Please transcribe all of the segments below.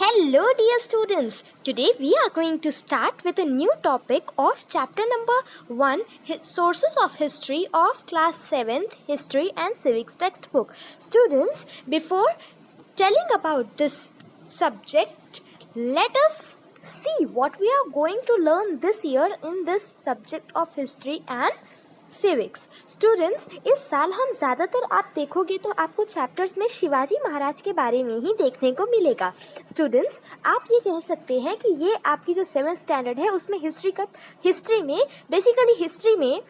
Hello dear students, today we are going to start with a new topic of chapter number 1, Sources of History of class 7th History and Civics textbook. Students, before telling about this subject, let us see what we are going to learn this year in this subject of history and civics. Students, इस साल हम ज़्यादातर आप देखोगे तो आपको chapters में शिवाजी महाराज के बारे में ही देखने को मिलेगा. स्टूडेंट्स, आप ये कह सकते हैं कि ये आपकी जो 7th स्टैंडर्ड है उसमें हिस्ट्री में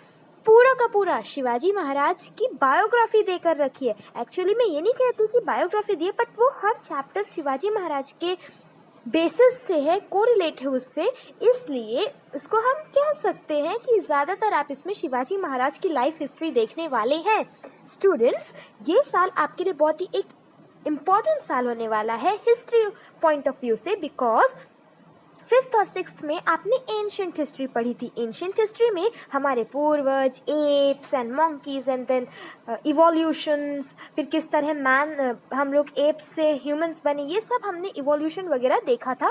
पूरा का पूरा शिवाजी महाराज की बायोग्राफी देकर रखी है. एक्चुअली मैं ये नहीं कहती कि बायोग्राफी दी है, बट वो हर चैप्टर शिवाजी महाराज के बेसिस से है, कोरिलेट है उससे, इसलिए इसको हम कह सकते हैं कि ज़्यादातर आप इसमें शिवाजी महाराज की लाइफ हिस्ट्री देखने वाले हैं. स्टूडेंट्स, ये साल आपके लिए बहुत ही एक इम्पॉर्टेंट साल होने वाला है हिस्ट्री पॉइंट ऑफ व्यू से, बिकॉज 5th और 6th में आपने एंशिएंट हिस्ट्री पढ़ी थी. एंशिएंट हिस्ट्री में हमारे पूर्वज, apes and monkeys and then evolutions, फिर किस तरह हम लोग एप्स से ह्यूमंस बने, ये सब हमने इवोल्यूशन वगैरह देखा था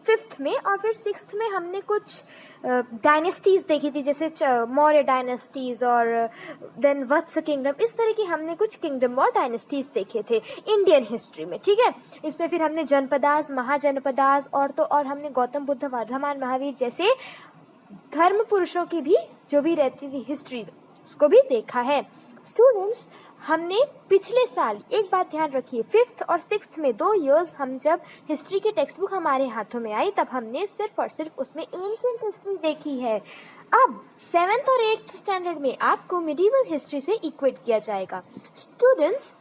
5th में. और फिर 6th में हमने कुछ डायनेस्टीज़ देखी थी, जैसे मौर्य डायनेस्टीज़ और देन वत्स किंगडम. इस तरह की हमने कुछ किंगडम और डायनेस्टीज़ देखे थे इंडियन हिस्ट्री में. ठीक है, इसमें फिर हमने जनपदास, महाजनपदास और हमने गौतम बुद्ध, वर्धमान महावीर जैसे धर्म पुरुषों की भी जो भी रहती थी हिस्ट्री, उसको भी देखा है. स्टूडेंट्स, हमने पिछले साल एक बात ध्यान रखिए, 5th और 6th में 2 इयर्स हम जब हिस्ट्री की टेक्स्ट बुक हमारे हाथों में आई तब हमने सिर्फ और सिर्फ उसमें एंशिएंट हिस्ट्री देखी है. अब 7th और 8th स्टैंडर्ड में आपको मिडीवल हिस्ट्री से इक्वेट किया जाएगा. Students,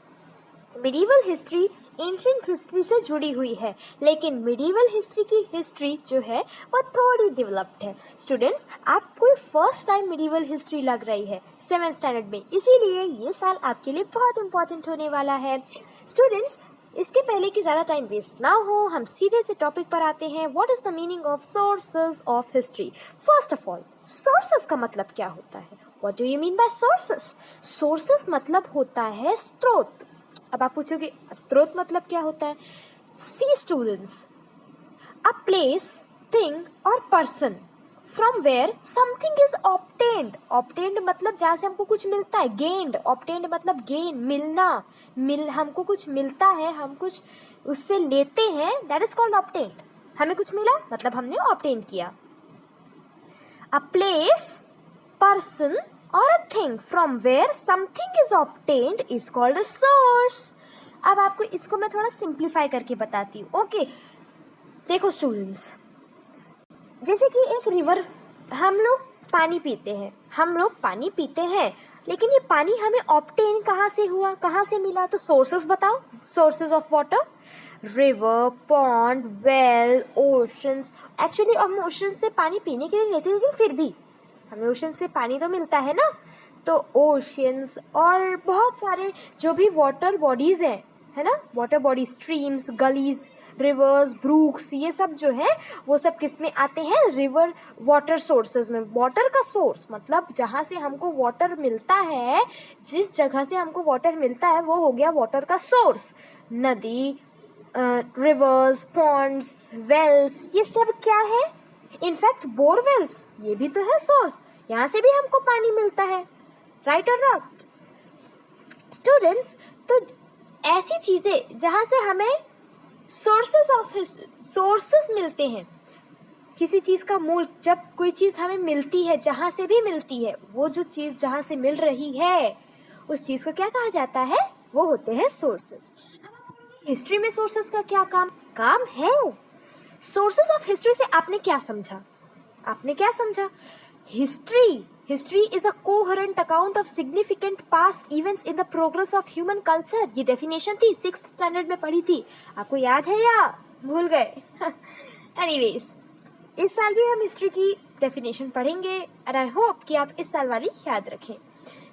medieval history ancient history से जुड़ी हुई है, लेकिन मिडीवल हिस्ट्री की हिस्ट्री जो है वो थोड़ी डेवलप्ड है. स्टूडेंट्स, आपको फर्स्ट टाइम मिडीवल हिस्ट्री लग रही है 7th स्टैंडर्ड में, इसीलिए ये साल आपके लिए बहुत इंपॉर्टेंट होने वाला है. स्टूडेंट्स, इसके पहले कि ज़्यादा टाइम वेस्ट ना हो, हम सीधे से टॉपिक पर आते हैं. What is the meaning of sources of history? First of all, sources का मतलब क्या होता है? What do you mean by sources? Sources मतलब होता है स्रोत. अब आप पूछोगे स्रोत मतलब क्या होता है? See students, a place, thing और person from where something is obtained. Obtained मतलब जहाँ से हमको कुछ मिलता है. गेन्ड, ऑब्टेन्ड मतलब गेन, मिलना. हमको कुछ मिलता है, हम कुछ उससे लेते हैं, दैट इज कॉल्ड ऑब्टेन्ड. हमें कुछ मिला मतलब हमने ऑब्टेन किया. A place, person or a thing from where something is obtained is called a source. अब आपको इसको मैं थोड़ा सिंप्लीफाई करके बताती हूँ. ओके, देखो स्टूडेंट्स, जैसे कि एक रिवर, हम लोग पानी पीते हैं, लेकिन ये पानी हमें ऑब्टेन कहाँ से हुआ, कहाँ से मिला? तो सोर्सेस बताओ. Sources of water, river, pond, well, oceans. Actually हम ओशन से पानी पीने के लिए लेते हैं, लेकिन फिर भी हमें ओशन से पानी तो मिलता है ना. तो ओशियंस और बहुत सारे जो भी वाटर बॉडीज हैं, है ना, water body, streams, gullies, rivers, brooks, ये सब जो है वो सब किस में आते हैं? रिवर वाटर सोर्सेज में. वाटर का सोर्स मतलब जहाँ से हमको वाटर मिलता है, जिस जगह से हमको वाटर मिलता है वो हो गया वाटर का सोर्स. नदी, रिवर्स, पॉन्ड्स, वेल्स, ये सब क्या है? इनफैक्ट बोरवेल्स, ये भी तो है सोर्स, यहाँ से भी हमको पानी मिलता है. राइट और नॉट? स्टूडेंट्स, तो ऐसी चीजें जहाँ से हमें सोर्सेस मिलते हैं, किसी चीज का मूल, जब कोई चीज हमें मिलती है, जहाँ से भी मिलती है, वो जो चीज जहाँ से मिल रही है उस चीज को क्या कहा जाता है? वो होते हैं सोर्सेस. हिस्ट्री में सोर्सेस का क्या काम है? सोर्सेज ऑफ हिस्ट्री से आपने क्या समझा? History is a coherent account of significant past events in the progress of human culture. ये डेफिनेशन थी, 6th स्टैंडर्ड में पढ़ी थी. आपको याद है या भूल गए? एनीवेज, इस साल भी हम हिस्ट्री की डेफिनेशन पढ़ेंगे एंड आई होप कि आप इस साल वाली याद रखें.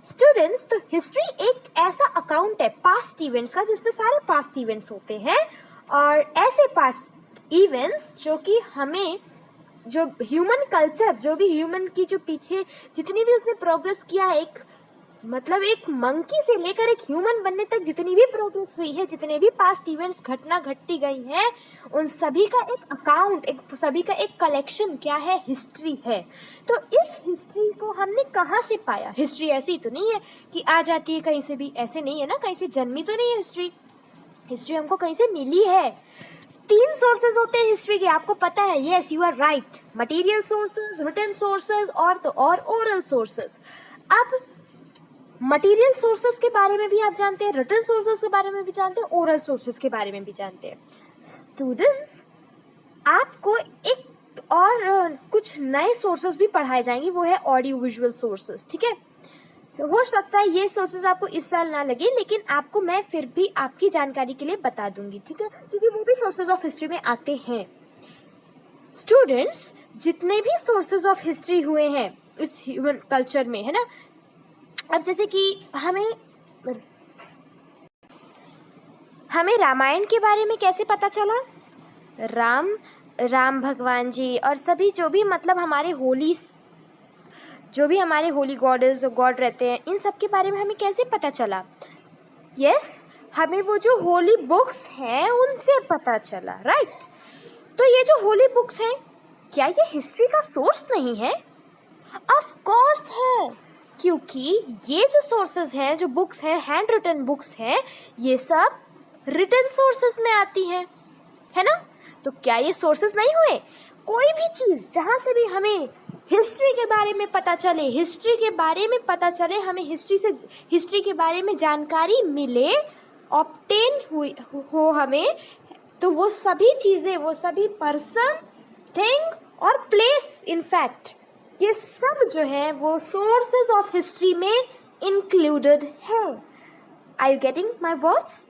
स्टूडेंट्स, तो हिस्ट्री एक ऐसा अकाउंट है पास्ट इवेंट्स का, जिसमें सारे पास्ट इवेंट्स होते हैं, और ऐसे पास्ट इवेंट्स जो कि हमें, जो ह्यूमन कल्चर, जो भी ह्यूमन की जो पीछे जितनी भी उसने प्रोग्रेस किया है एक मतलब एक मंकी से लेकर एक ह्यूमन बनने तक जितनी भी प्रोग्रेस हुई है, जितने भी पास्ट इवेंट्स घटना घटती गई हैं, उन सभी का एक अकाउंट, एक सभी का एक कलेक्शन क्या है, हिस्ट्री है। तो इस हिस्ट्री को हमने कहाँ से पाया? हिस्ट्री ऐसी तो नहीं है कि आ जाती है कहीं से भी, ऐसे नहीं है ना, कहीं से जन्मी तो नहीं है हिस्ट्री। हिस्ट्री हमको कहीं से मिली है। 3 सोर्सेज होते हैं हिस्ट्री के, आपको पता है। Yes, you are right. Material sources, written sources और ओरल सोर्सेज। अब मटेरियल सोर्सेज के बारे में भी आप जानते हैं, रिटन सोर्सेज के बारे में भी जानते हैं, ओरल सोर्सेज के बारे में भी जानते हैं। स्टूडेंट्स, आपको एक और कुछ नए सोर्सेज भी पढ़ाए जाएंगे, वो है ऑडियो विजुअल सोर्सेज। ठीक है, हो सकता है ये सोर्सेज आपको इस साल ना लगे, लेकिन आपको मैं फिर भी आपकी जानकारी के लिए बता दूंगी। ठीक है, क्योंकि वो भी सोर्सेज ऑफ हिस्ट्री में आते हैं। स्टूडेंट्स, जितने भी सोर्सेज ऑफ हिस्ट्री हुए हैं इस ह्यूमन कल्चर में, है ना, अब जैसे कि हमें रामायण के बारे में कैसे पता चला? राम भगवान जी और सभी जो भी मतलब हमारे होली गॉडेस और गॉड रहते हैं, इन सब के बारे में हमें कैसे पता चला? यस, हमें वो जो होली बुक्स हैं उनसे पता चला, राइट। तो ये जो होली बुक्स हैं, क्या ये हिस्ट्री का सोर्स नहीं है? ऑफ कोर्स है, क्योंकि ये जो सोर्सेज हैं, जो बुक्स हैं, हैंड रिटन बुक्स हैं, ये सब रिटन सोर्सेज में आती हैं, है ना। तो क्या ये सोर्सेज नहीं हुए? कोई भी चीज जहां से भी हमें हिस्ट्री के बारे में पता चले, हमें हिस्ट्री के बारे में जानकारी मिले, ऑब्टेन हुई हो हमें, तो वो सभी चीजें, वो सभी पर्सन, थिंग और प्लेस, इनफैक्ट ये सब जो है वो सोर्सेज ऑफ हिस्ट्री में इंक्लूडेड है। Are you getting my words?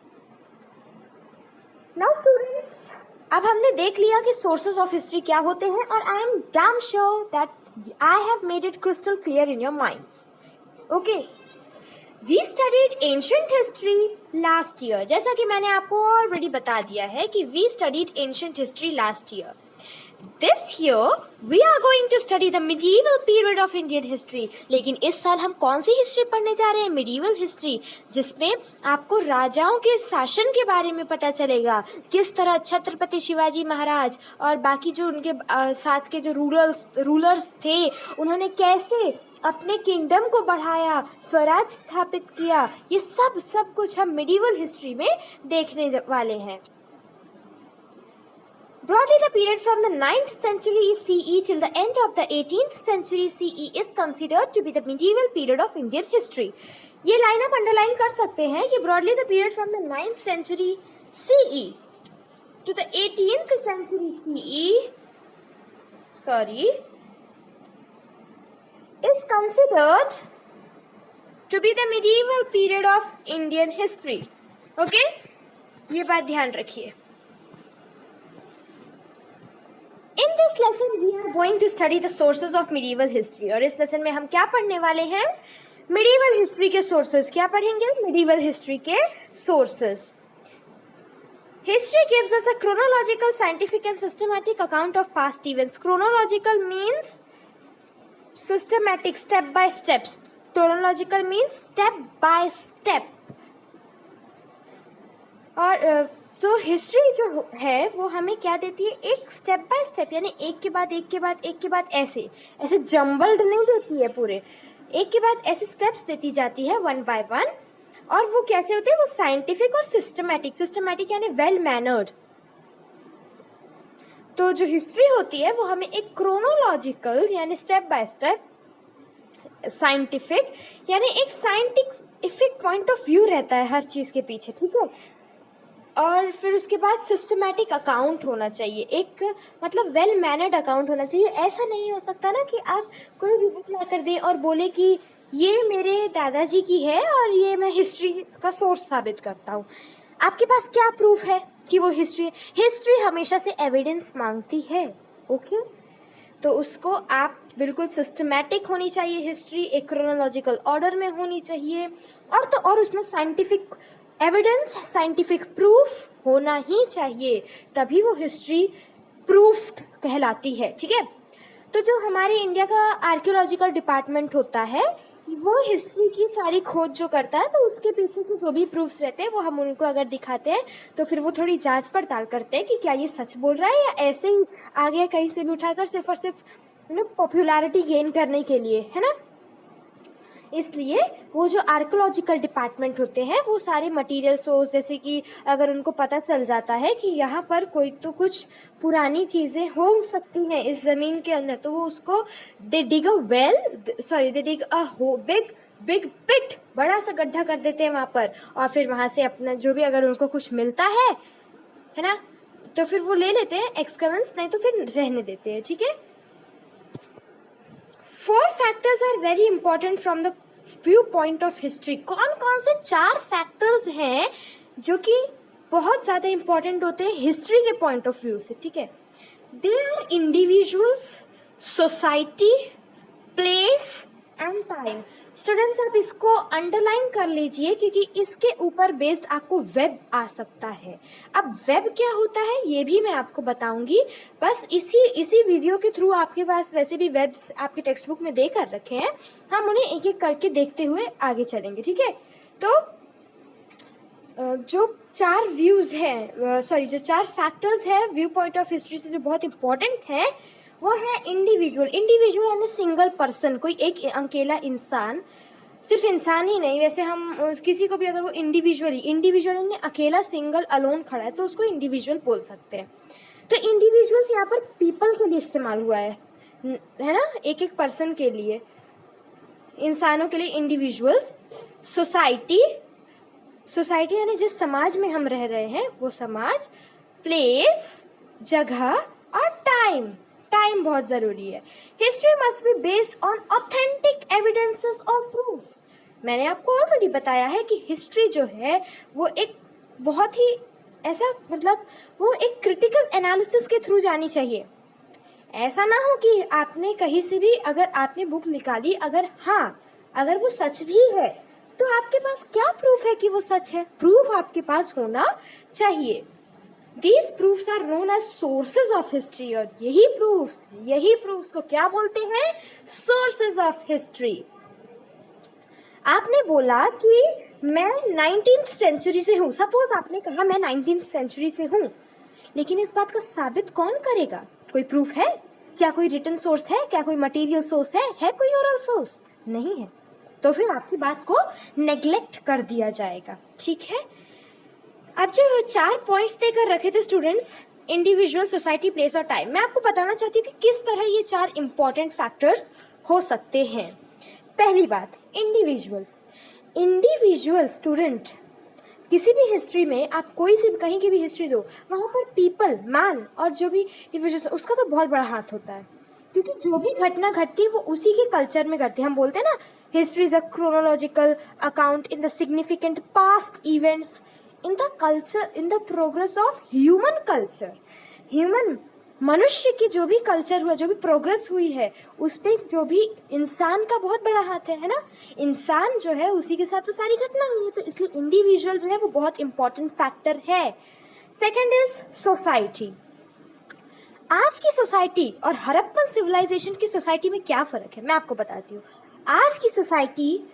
Now students, अब हमने देख लिया कि सोर्सेज ऑफ हिस्ट्री क्या होते हैं, और I am damn sure that I have made it crystal clear in your minds. Okay, we studied ancient history last year. जैसा कि मैंने आपको ऑलरेडी बता दिया है कि we studied ancient history last year. This year we are going to study the medieval period of Indian history। लेकिन इस साल हम कौन सी हिस्ट्री पढ़ने जा रहे हैं? medieval history, जिसमें आपको राजाओं के शासन के बारे में पता चलेगा, किस तरह छत्रपति शिवाजी महाराज और बाकी जो उनके साथ के जो रूलर्स थे, उन्होंने कैसे अपने किंगडम को बढ़ाया, स्वराज स्थापित किया। ये सब कुछ हम medieval history में देखने वाले हैं। Broadly, the period from the 9th century CE till the end of the 18th century CE is considered to be the medieval period of Indian history। ये लाइन आप अंडरलाइन कर सकते हैं कि broadly the period from the 9th century CE to the 18th century CE, is considered to be the medieval period of Indian history। Okay? ये बात ध्यान रखिए। In this lesson we are going to study the sources of medieval history। और इस lesson में हम क्या पढ़ने वाले हैं? medieval history के sources। क्या पढ़ेंगे? medieval history के sources। History gives us a chronological, scientific and systematic account of past events। Chronological means systematic, step by steps। Chronological means step by step। और तो हिस्ट्री जो है वो हमें क्या देती है? एक स्टेप बाय स्टेप, यानी एक के बाद एक के बाद एक के बाद ऐसे जम्बल्ड नहीं देती है पूरे, एक के बाद ऐसे स्टेप्स देती जाती है वन बाय वन। और वो कैसे होते हैं? वो साइंटिफिक और सिस्टमैटिक यानी वेल मैनर्ड। तो जो हिस्ट्री होती है वो हमें एक क्रोनोलॉजिकल यानी स्टेप बाय स्टेप, साइंटिफिक यानी एक साइंटिफिक पॉइंट ऑफ व्यू रहता है हर चीज के पीछे, ठीक है। और फिर उसके बाद सिस्टमैटिक अकाउंट होना चाहिए, एक मतलब वेल मैनर्ड अकाउंट होना चाहिए। ऐसा नहीं हो सकता ना कि आप कोई भी बुक ला कर दें और बोले कि ये मेरे दादाजी की है और ये मैं हिस्ट्री का सोर्स साबित करता हूँ। आपके पास क्या प्रूफ है कि वो हिस्ट्री है? हिस्ट्री हमेशा से एविडेंस मांगती है, ओके। तो उसको आप बिल्कुल सिस्टमैटिक होनी चाहिए हिस्ट्री, एक क्रोनोलॉजिकल ऑर्डर में होनी चाहिए, और उसमें साइंटिफिक एविडेंस, साइंटिफिक प्रूफ होना ही चाहिए, तभी वो हिस्ट्री प्रूफ्ड कहलाती है, ठीक है। तो जो हमारे इंडिया का आर्कियोलॉजिकल डिपार्टमेंट होता है वो हिस्ट्री की सारी खोज जो करता है, तो उसके पीछे के जो भी प्रूफ्स रहते हैं वो हम उनको अगर दिखाते हैं तो फिर वो थोड़ी जांच पड़ताल करते हैं कि क्या ये सच बोल रहा है या ऐसे ही आ गया कहीं से भी उठाकर सिर्फ और सिर्फ पॉपुलैरिटी गेन करने के लिए, है ना। इसलिए वो जो आर्कोलॉजिकल डिपार्टमेंट होते हैं वो सारे मटेरियल सोर्स, जैसे कि अगर उनको पता चल जाता है कि यहाँ पर कोई तो कुछ पुरानी चीज़ें हो सकती हैं इस ज़मीन के अंदर, तो वो उसको दे डिग अ बिग पिट, बड़ा सा गड्ढा कर देते हैं वहाँ पर, और फिर वहाँ से अपना जो भी अगर उनको कुछ मिलता है ना, तो फिर वो ले लेते हैं एक्सकवेंस, नहीं तो फिर रहने देते हैं, ठीक है। 4 factors are very important from the view point of history. कौन कौन से 4 फैक्टर्स हैं जो कि बहुत ज़्यादा इंपॉर्टेंट होते हैं हिस्ट्री के पॉइंट ऑफ व्यू से, ठीक है। They are individuals, society, place and time. Students आप इसको अंडरलाइन कर लीजिए क्योंकि इसके ऊपर बेस्ड आपको वेब आ सकता है। अब वेब क्या होता है ये भी मैं आपको बताऊंगी, बस इसी वीडियो के थ्रू आपके पास वैसे भी वेब्स आपके टेक्स्ट बुक में दे कर रखे हैं, हम उन्हें एक एक करके देखते हुए आगे चलेंगे, ठीक है। तो जो 4 व्यूज़ हैं, जो 4 फैक्टर्स हैं व्यू पॉइंट ऑफ हिस्ट्री से जो बहुत इंपॉर्टेंट है वो है इंडिविजुअल यानी सिंगल पर्सन, कोई एक अकेला इंसान। सिर्फ इंसान ही नहीं, वैसे हम किसी को भी अगर वो इंडिविजुअली अकेला सिंगल अलोन खड़ा है तो उसको इंडिविजुअल बोल सकते हैं। तो इंडिविजुअल्स यहाँ पर पीपल के लिए इस्तेमाल हुआ है ना, एक एक पर्सन के लिए, इंसानों के लिए इंडिविजुअल्स। सोसाइटी यानी जिस समाज में हम रह रहे हैं वो समाज, प्लेस जगह, और टाइम बहुत जरूरी है। History must be based on authentic evidences और प्रूफ्स। मैंने आपको ऑलरेडी बताया है कि हिस्ट्री जो है वो एक बहुत ही ऐसा वो एक क्रिटिकल एनालिसिस के थ्रू जानी चाहिए। ऐसा ना हो कि आपने कहीं से भी अगर आपने बुक निकाली, अगर वो सच भी है तो आपके पास क्या प्रूफ है कि वो सच है? प्रूफ आपके पास होना चाहिए। These proofs are known as sources of history, और यही proofs को क्या बोलते हैं? Sources of history। आपने बोला कि मैं 19th सेंचुरी से हूँ, सपोज आपने कहा मैं 19th सेंचुरी से हूँ, लेकिन इस बात को साबित कौन करेगा? कोई प्रूफ है क्या? कोई रिटन सोर्स है क्या? कोई मटेरियल सोर्स है कोई ओरल सोर्स? नहीं है, तो फिर आपकी बात को नेग्लेक्ट कर दिया जाएगा, ठीक है। अब जो 4 पॉइंट्स देकर रखे थे स्टूडेंट्स, इंडिविजुअल, सोसाइटी, प्लेस और टाइम, मैं आपको बताना चाहती हूँ कि किस तरह ये 4 इंपॉर्टेंट फैक्टर्स हो सकते हैं। पहली बात, इंडिविजुअल स्टूडेंट, किसी भी हिस्ट्री में आप कोई सी कहीं की भी हिस्ट्री दो, वहाँ पर पीपल, मैन और जो भी इंडिविजुअल उसका तो बहुत बड़ा हाथ होता है, क्योंकि जो भी घटना घटती है वो उसी के कल्चर में घटती है। हम बोलते हैं ना, history is a chronological account in the significant past events in the culture, in the progress of human culture. मनुष्य की जो भी कल्चर हुआ, जो भी प्रोग्रेस हुई है, उस पर जो भी इंसान का बहुत बड़ा हाथ है ना। इंसान जो है उसी के साथ तो सारी घटना हुई है, तो इसलिए इंडिविजुअल जो है वो बहुत इंपॉर्टेंट फैक्टर है। Second is society. आज की सोसाइटी और हड़प्पन सिविलाइजेशन की सोसाइटी में क्या फर्क है मैं आपको बताती हूँ। आज की सोसाइटी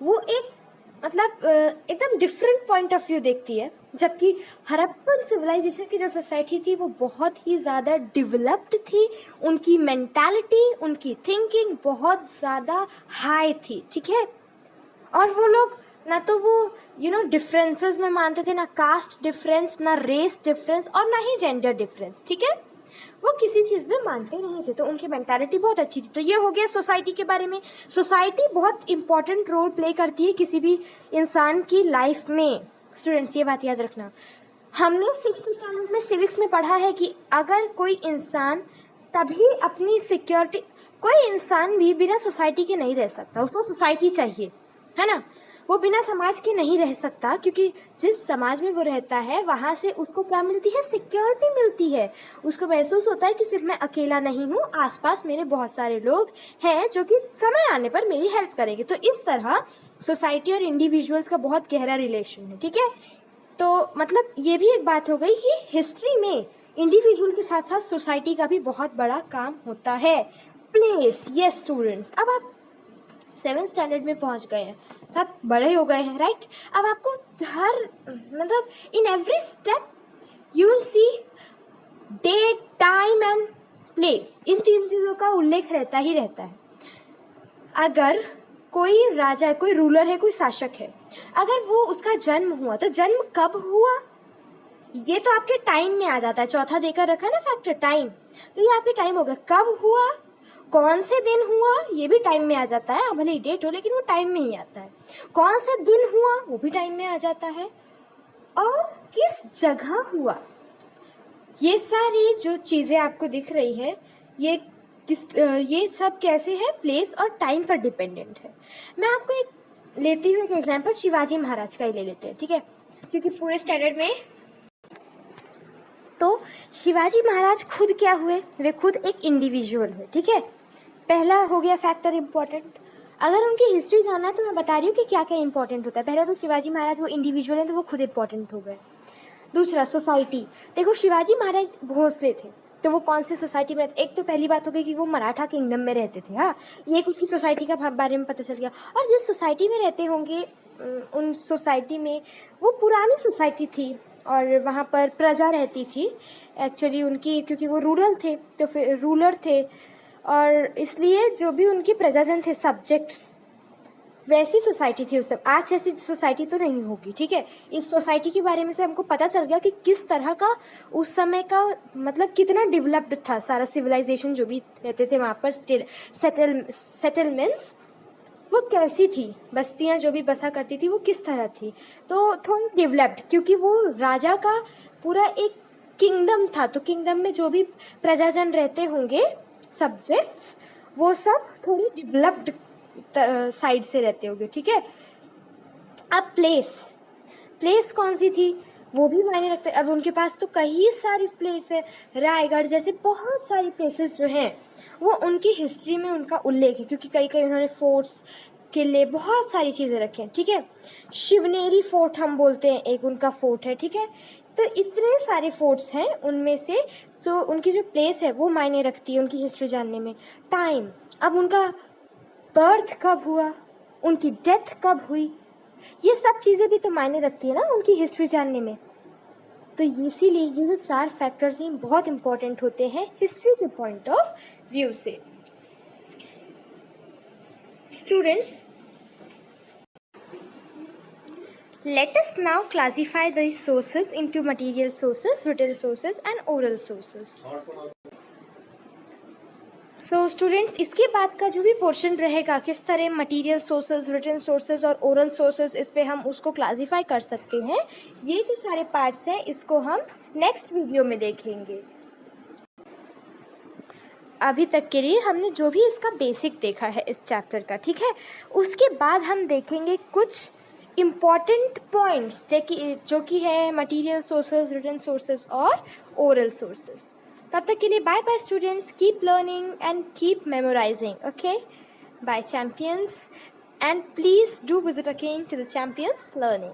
वो एक एकदम डिफरेंट पॉइंट ऑफ व्यू देखती है, जबकि हड़प्पन सिविलाइजेशन की जो सोसाइटी थी वो बहुत ही ज़्यादा डेवलप्ड थी, उनकी मेंटालिटी, उनकी थिंकिंग बहुत ज़्यादा हाई थी, ठीक है। और वो लोग ना तो वो डिफरेंसेस में मानते थे, ना कास्ट डिफरेंस, ना रेस डिफरेंस और ना ही जेंडर डिफरेंस, ठीक है। वो किसी चीज़ में मानते नहीं थे, तो उनकी मेंटालिटी बहुत अच्छी थी। तो ये हो गया सोसाइटी के बारे में। सोसाइटी बहुत इंपॉर्टेंट रोल प्ले करती है किसी भी इंसान की लाइफ में। स्टूडेंट्स ये बात याद रखना, हमने 6th स्टैंडर्ड में सिविक्स में पढ़ा है कि अगर कोई इंसान तभी अपनी सिक्योरिटी, कोई इंसान भी बिना सोसाइटी के नहीं रह सकता, उसको सोसाइटी चाहिए, है ना। वो बिना समाज के नहीं रह सकता, क्योंकि जिस समाज में वो रहता है वहाँ से उसको क्या मिलती है? सिक्योरिटी मिलती है। उसको महसूस होता है कि सिर्फ मैं अकेला नहीं हूँ, आसपास मेरे बहुत सारे लोग हैं जो कि समय आने पर मेरी हेल्प करेंगे। तो इस तरह सोसाइटी और इंडिविजुअल्स का बहुत गहरा रिलेशन है, ठीक है। तो ये भी एक बात हो गई कि हिस्ट्री में इंडिविजुअल के साथ साथ सोसाइटी का भी बहुत बड़ा काम होता है। प्लेस, यस स्टूडेंट्स, अब आप 7th स्टैंडर्ड में पहुंच गए हैं, तो आप बड़े हो गए हैं, राइट। अब आपको हर मतलब in every step you will see date, time and place, इन 3 चीज़ों का उल्लेख रहता ही रहता है। अगर कोई राजा है, कोई रूलर है, कोई शासक है, अगर वो उसका जन्म हुआ तो जन्म कब हुआ ये तो आपके टाइम में आ जाता है। चौथा देकर रखा है ना फैक्टर, टाइम, तो ये आपके टाइम होगा। कब हुआ, कौन से दिन हुआ, ये भी टाइम में आ जाता है। भले ही डेट हो लेकिन वो टाइम में ही आता है। कौन से दिन हुआ वो भी टाइम में आ जाता है, और किस जगह हुआ। ये सारी जो चीज़ें आपको दिख रही है ये सब कैसे है, प्लेस और टाइम पर डिपेंडेंट है। मैं आपको एक लेती हूँ एक एग्जांपल, शिवाजी महाराज का ही ले लेते हैं, ठीक है, क्योंकि पूरे स्टैंडर्ड में। तो शिवाजी महाराज खुद क्या हुए, वे खुद एक इंडिविजुअल हुए, ठीक है। पहला हो गया फैक्टर इम्पोर्टेंट। अगर उनकी हिस्ट्री जानना है तो मैं बता रही हूँ कि क्या क्या इंपॉर्टेंट होता है। पहला तो शिवाजी महाराज वो इंडिविजुअल हैं तो वो खुद इम्पोर्टेंट हो गए। दूसरा सोसाइटी, देखो शिवाजी महाराज भोसले थे तो वो कौन सी सोसाइटी में रहते, एक तो पहली बात हो गई कि वो मराठा किंगडम में रहते थे, हाँ, ये कुछ की सोसाइटी का बारे में पता चल गया। और जिस सोसाइटी में रहते होंगे उन सोसाइटी में वो पुरानी सोसाइटी थी और वहाँ पर प्रजा रहती थी एक्चुअली उनकी, क्योंकि वो रूरल थे तो फिर रूलर थे, और इसलिए जो भी उनके प्रजाजन थे, सब्जेक्ट्स, वैसी सोसाइटी थी उस समय। आज जैसी सोसाइटी तो नहीं होगी, ठीक है। इस सोसाइटी के बारे में से हमको पता चल गया कि किस तरह का उस समय का मतलब कितना डेवलप्ड था सारा सिविलाइजेशन, जो भी रहते थे वहाँ पर सेटलमेंट्स वो कैसी थी, बस्तियाँ जो भी बसा करती थी वो किस तरह थी। तो थोड़ी डेवलप्ड, क्योंकि वो राजा का पूरा एक किंगडम था, तो किंगडम में जो भी प्रजाजन रहते होंगे, सब्जेक्ट्स, वो सब थोड़ी डेवलप्ड साइड से रहते होंगे, ठीक है। अब प्लेस कौन सी थी वो भी मायने रखते। अब उनके पास तो कई सारी प्लेस है, रायगढ़ जैसे बहुत सारी प्लेसेस जो हैं वो उनकी हिस्ट्री में उनका उल्लेख है, क्योंकि कई कई उन्होंने फोर्ट्स, किले, बहुत सारी चीज़ें रखी हैं, ठीक है। शिवनेरी फोर्ट हम बोलते हैं, एक उनका फोर्ट है, ठीक है। तो इतने सारे फोर्ट्स हैं, उनमें से तो उनकी जो प्लेस है वो मायने रखती है उनकी हिस्ट्री जानने में। टाइम, अब उनका बर्थ कब हुआ, उनकी डेथ कब हुई, ये सब चीज़ें भी तो मायने रखती है ना उनकी हिस्ट्री जानने में। तो इसीलिए ये जो 4 फैक्टर्स हैं बहुत इंपॉर्टेंट होते हैं हिस्ट्री के पॉइंट ऑफ व्यू से। Students, let us now classify these sources into material sources, written sources and oral sources. So students, इसके बाद का जो भी पोर्शन रहेगा, किस तरह मटीरियल सोर्सेज, रिटन सोर्सेज और ओरल सोर्सेज, इस पे हम उसको क्लासीफाई कर सकते हैं। ये जो सारे पार्ट्स हैं इसको हम नेक्स्ट वीडियो में देखेंगे। अभी तक के लिए हमने जो भी इसका बेसिक देखा है इस चैप्टर का, ठीक है। उसके बाद हम देखेंगे कुछ इम्पॉर्टेंट पॉइंट्स जो कि है मटीरियल सोर्सेज, रिटन सोर्सेज और ओरल सोर्सेज। तब तक के लिए bye bye students, keep learning and keep memorising, okay. Bye champions, and please do visit again to the Champions Learning.